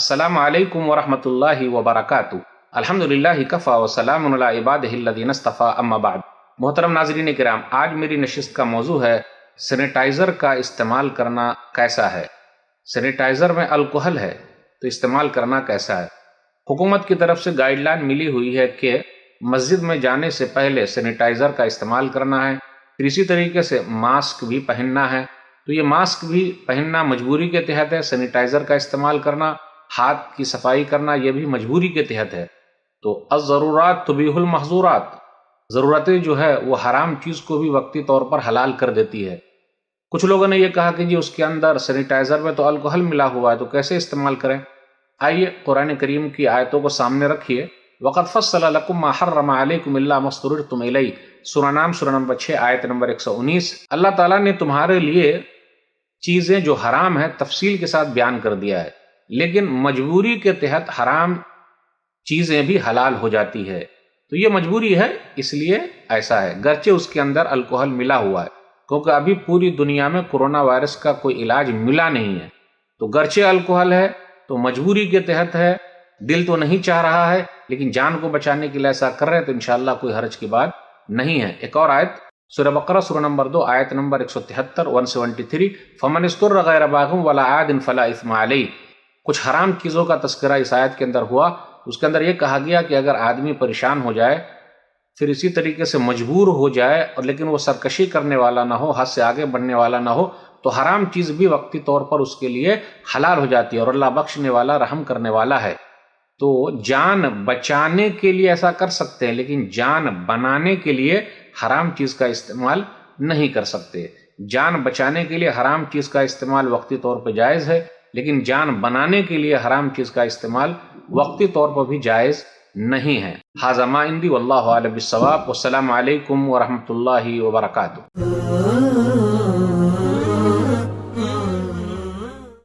السلام علیکم ورحمۃ اللہ وبرکاتہ۔ الحمدللہ کفا وسلام علی عبادہ الذین اصطفیٰ، اما بعد۔ محترم ناظرین کرام، آج میری نشست کا موضوع ہے سینیٹائزر کا استعمال کرنا کیسا ہے۔ سینیٹائزر میں الکحل ہے تو استعمال کرنا کیسا ہے۔ حکومت کی طرف سے گائیڈ لائن ملی ہوئی ہے کہ مسجد میں جانے سے پہلے سینیٹائزر کا استعمال کرنا ہے، پھر اسی طریقے سے ماسک بھی پہننا ہے۔ تو یہ ماسک بھی پہننا مجبوری کے تحت ہے، سینیٹائزر کا استعمال کرنا، ہاتھ کی صفائی کرنا یہ بھی مجبوری کے تحت ہے۔ تو الضرورات تبیح المحظورات، ضرورتیں جو ہے وہ حرام چیز کو بھی وقتی طور پر حلال کر دیتی ہے۔ کچھ لوگوں نے یہ کہا کہ جی اس کے اندر سینیٹائزر میں تو الکحل ملا ہوا ہے تو کیسے استعمال کریں۔ آئیے قرآن کریم کی آیتوں کو سامنے رکھیے۔ وَقَدْ فَصَّلَ لَكُم مَّا حَرَّمَ عَلَيْكُمْ إِلَّا مَا اضْطُرِرْتُمْ إِلَيْهِ، سورہ نام سورہ نمبر 6 آیت نمبر 119۔ اللہ تعالیٰ نے تمہارے لیے چیزیں جو حرام ہیں تفصیل کے ساتھ بیان کر دیا ہے، لیکن مجبوری کے تحت حرام چیزیں بھی حلال ہو جاتی ہے۔ تو یہ مجبوری ہے، اس لیے ایسا ہے، گرچہ اس کے اندر الکحل ملا ہوا ہے، کیونکہ ابھی پوری دنیا میں کورونا وائرس کا کوئی علاج ملا نہیں ہے۔ تو گرچہ الکحل ہے تو مجبوری کے تحت ہے، دل تو نہیں چاہ رہا ہے لیکن جان کو بچانے کے لیے ایسا کر رہے ہیں تو انشاءاللہ کوئی حرج کی بات نہیں ہے۔ ایک اور آیت سورہ بقرہ سورہ نمبر 2 آیت نمبر 173 173، فَمَنِ اسْتُرَّ غَيْرَ بَاغٍ وَلَا عَادٍ فَلَا إِثْمَ عَلَيْهِ۔ کچھ حرام چیزوں کا تذکرہ اس آیت کے اندر ہوا، اس کے اندر یہ کہا گیا کہ اگر آدمی پریشان ہو جائے، پھر اسی طریقے سے مجبور ہو جائے اور لیکن وہ سرکشی کرنے والا نہ ہو، حد سے آگے بڑھنے والا نہ ہو، تو حرام چیز بھی وقتی طور پر اس کے لیے حلال ہو جاتی ہے، اور اللہ بخشنے والا رحم کرنے والا ہے۔ تو جان بچانے کے لیے ایسا کر سکتے ہیں، لیکن جان بنانے کے لیے حرام چیز کا استعمال نہیں کر سکتے۔ جان بچانے کے لیے حرام چیز کا استعمال وقتی طور پہ جائز ہے، لیکن جان بنانے کے لیے حرام چیز کا استعمال وقتی طور پر بھی جائز نہیں ہے۔ ھذا ما عندی واللہ اعلم بالصواب، والسلام علیکم ورحمۃ اللہ وبرکاتہ۔